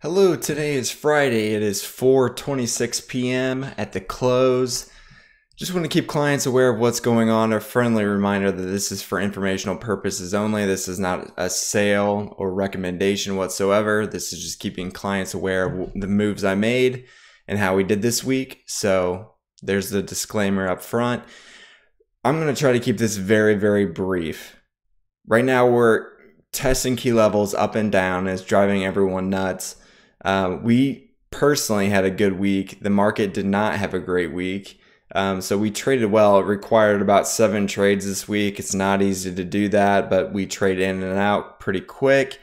Hello, today is Friday. It is 4:26 p.m. at the close. Just want to keep clients aware of what's going on. A friendly reminder that this is for informational purposes only. This is not a sale or recommendation whatsoever. This is just keeping clients aware of the moves I made and how we did this week. So there's the disclaimer up front. I'm going to try to keep this very, very brief. Right now we're testing key levels up and down. It's driving everyone nuts. We personally had a good week. The market did not have a great week. So we traded well. It required about 7 trades this week. It's not easy to do that, but we trade in and out pretty quick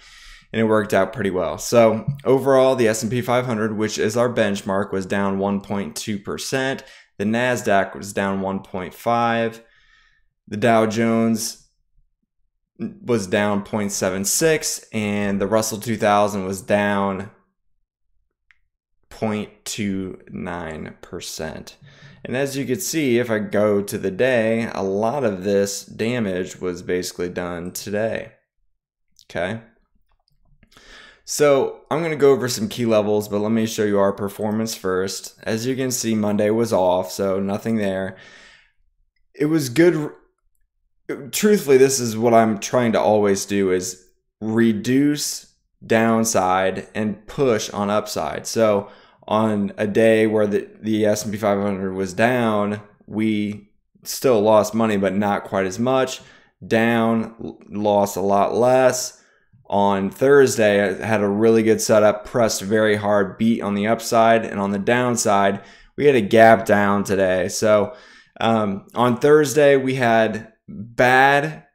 and it worked out pretty well. So overall, the S&P 500, which is our benchmark, was down 1.2%. The NASDAQ was down 1.5%. The Dow Jones was down 0.76 and the Russell 2000 was down 0.29%. And as you can see, if I go to the day, a lot of this damage was basically done today. Okay. So I'm going to go over some key levels, but let me show you our performance first. As you can see, Monday was off, so nothing there. It was good. Truthfully, this is what I'm trying to always do, is reduce downside and push on upside. So on a day where the S&P 500 was down, we still lost money, but not quite as much. Down, lost a lot less. On Thursday, I had a really good setup, pressed very hard, beat on the upside, and on the downside, we had a gap down today. So on Thursday, we had bad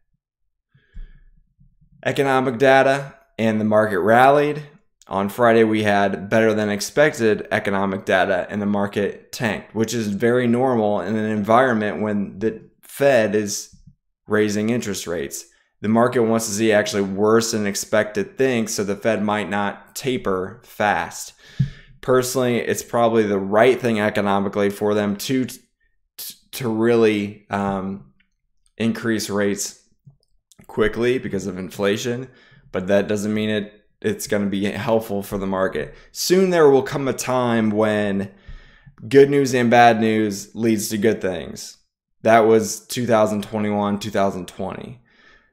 economic data and the market rallied. On Friday, we had better than expected economic data and the market tanked, which is very normal in an environment when the Fed is raising interest rates. The market wants to see actually worse than expected things, so the Fed might not taper fast. Personally, it's probably the right thing economically for them to really increase rates quickly because of inflation, but that doesn't mean it's going to be helpful for the market. Soon there will come a time when good news and bad news leads to good things. That was 2021, 2020.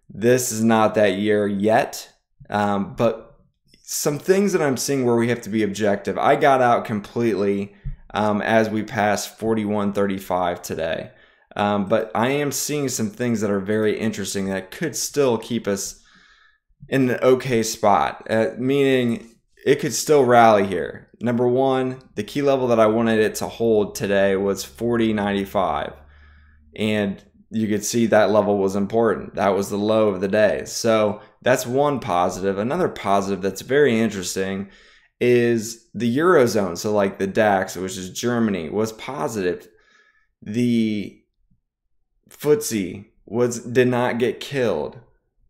This is not that year yet, but some things that I'm seeing where we have to be objective. I got out completely as we passed 41.35 today. But I am seeing some things that are very interesting that could still keep us in an okay spot, meaning it could still rally here. Number one, the key level that I wanted it to hold today was 40.95. And you could see that level was important. That was the low of the day. So that's one positive. Another positive that's very interesting is the Eurozone. So like the DAX, which is Germany, was positive. The FTSE did not get killed.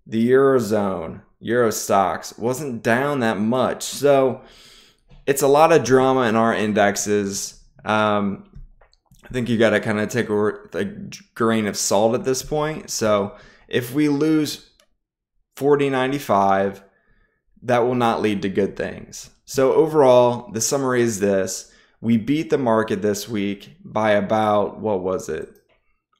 The Eurozone, Euro stocks, wasn't down that much. So it's a lot of drama in our indexes. I think you got to kind of take a grain of salt at this point. So if we lose 40.95, that will not lead to good things. So overall, the summary is this. We beat the market this week by about, what was it?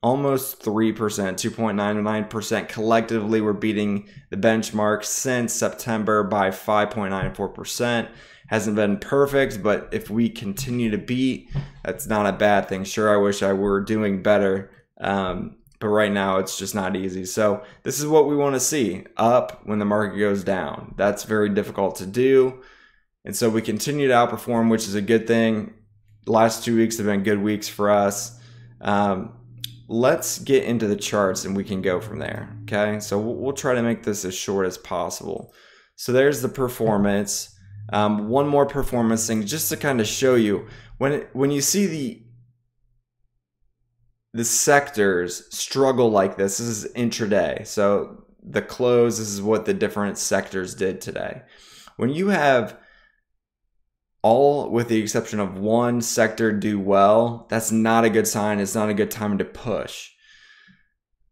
Almost 3%, 2.99%. Collectively, we're beating the benchmark since September by 5.94%. Hasn't been perfect, but if we continue to beat, that's not a bad thing. Sure, I wish I were doing better, but right now it's just not easy. So this is what we want to see, up when the market goes down. That's very difficult to do. And so we continue to outperform, which is a good thing. The last 2 weeks have been good weeks for us. Let's get into the charts and we can go from there. Okay, so we'll try to make this as short as possible. So there's the performance. One more performance thing just to kind of show you when you see the sectors struggle like this. This is intraday. So the close, this is what the different sectors did today. When you have all with the exception of one sector do well, that's not a good sign. It's not a good time to push.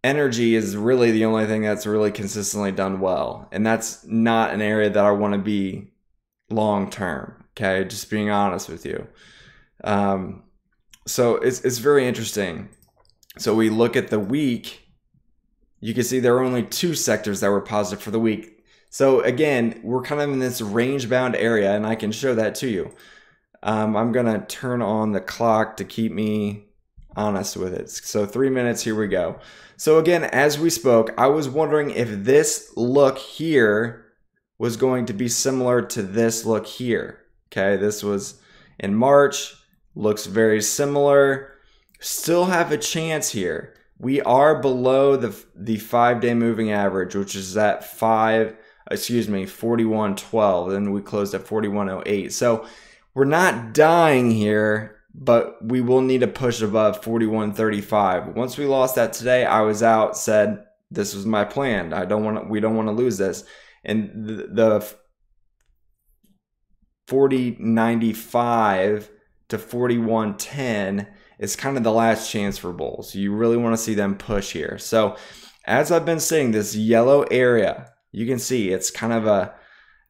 Energy is really the only thing that's really consistently done well. And that's not an area that I want to be long term. Okay, just being honest with you. So it's very interesting. So we look at the week. You can see there are only 2 sectors that were positive for the week. So again, we're kind of in this range-bound area, and I can show that to you. I'm gonna turn on the clock to keep me honest with it. So 3 minutes, here we go. So again, as we spoke, I was wondering if this look here was going to be similar to this look here. Okay, this was in March, looks very similar. Still have a chance here. We are below the 5-day moving average, which is at 41.12, and we closed at 41.08. So we're not dying here, but we will need to push above 41.35. Once we lost that today, I was out, said this was my plan. We don't want to lose this. And the 40.95 to 41.10 is kind of the last chance for bulls. You really want to see them push here. So as I've been saying, this yellow area, you can see it's kind of a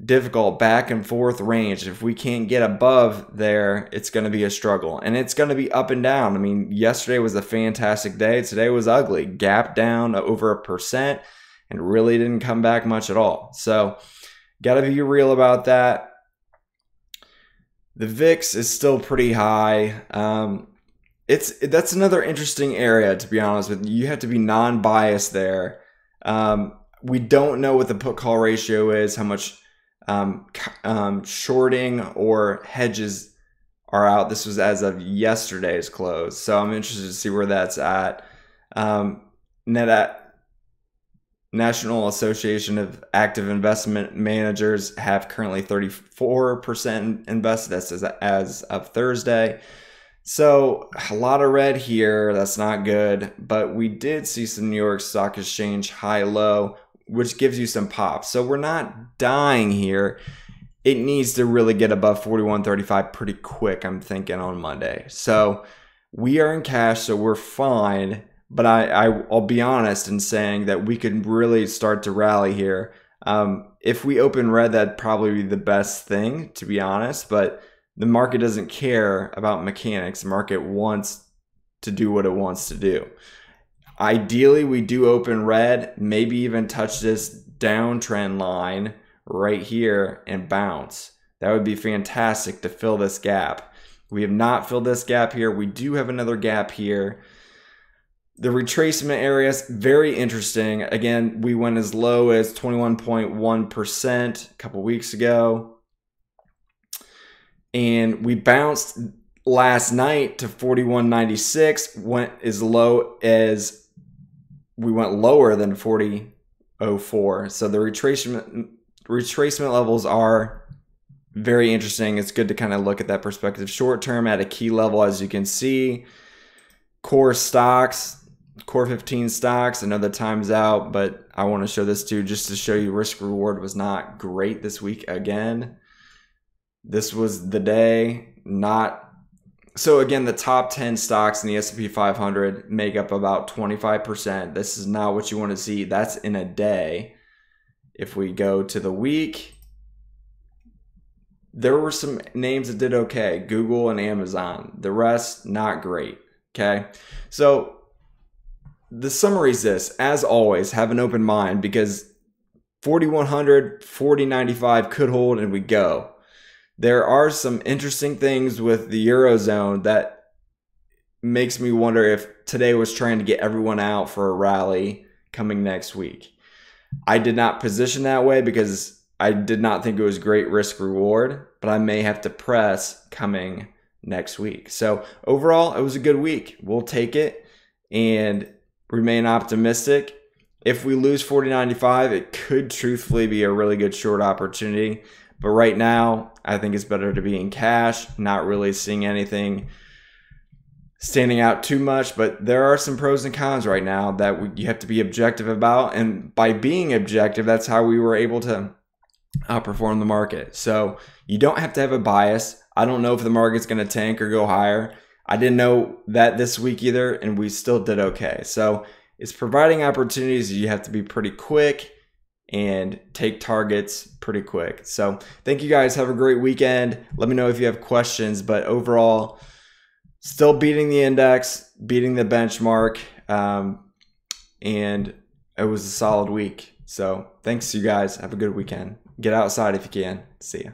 difficult back and forth range. If we can't get above there, it's going to be a struggle, and it's going to be up and down. I mean, yesterday was a fantastic day. Today was ugly. Gap down over 1% and really didn't come back much at all. So got to be real about that. The VIX is still pretty high. That's another interesting area, to be honest with you. You have to be non-biased there. We don't know what the put-call ratio is, how much shorting or hedges are out. This was as of yesterday's close, so I'm interested to see where that's at. National Association of Active Investment Managers have currently 34% invested. That's as of Thursday. So a lot of red here. That's not good, but we did see some New York Stock Exchange high-low, which gives you some pop. So we're not dying here. It needs to really get above 41.35 pretty quick, I'm thinking, on Monday. So we are in cash, so we're fine. But I'll be honest in saying that we could really start to rally here. If we open red, that'd probably be the best thing, to be honest. But the market doesn't care about mechanics. The market wants to do what it wants to do. Ideally, we do open red, maybe even touch this downtrend line right here and bounce. That would be fantastic to fill this gap. We have not filled this gap here. We do have another gap here. The retracement area is very interesting. Again, we went as low as 21.1% a couple weeks ago. And we bounced last night to 41.96, went as low as we went lower than 40.04. So the retracement levels are very interesting. It's good to kind of look at that perspective. Short term at a key level, as you can see, core stocks, core 15 stocks. I know the time's out, but I want to show this too, just to show you risk reward was not great this week again. This was the day. So again, the top 10 stocks in the S&P 500 make up about 25%. This is not what you want to see. That's in a day. If we go to the week, there were some names that did okay. Google and Amazon. The rest, not great. Okay. So the summary is this. As always, have an open mind, because 4100, 4095 could hold and we go. There are some interesting things with the Eurozone that makes me wonder if today was trying to get everyone out for a rally coming next week. I did not position that way because I did not think it was great risk reward, but I may have to press coming next week. So overall, it was a good week. We'll take it and remain optimistic. If we lose 40.95, it could truthfully be a really good short opportunity. But right now, I think it's better to be in cash, not really seeing anything standing out too much. But there are some pros and cons right now that you have to be objective about. And by being objective, that's how we were able to outperform the market. So you don't have to have a bias. I don't know if the market's going to tank or go higher. I didn't know that this week either, and we still did okay. So it's providing opportunities. You have to be pretty quick and take targets pretty quick. So thank you guys. Have a great weekend. Let me know if you have questions, but overall, still beating the index, beating the benchmark, and it was a solid week. So thanks, you guys. Have a good weekend. Get outside if you can. See ya.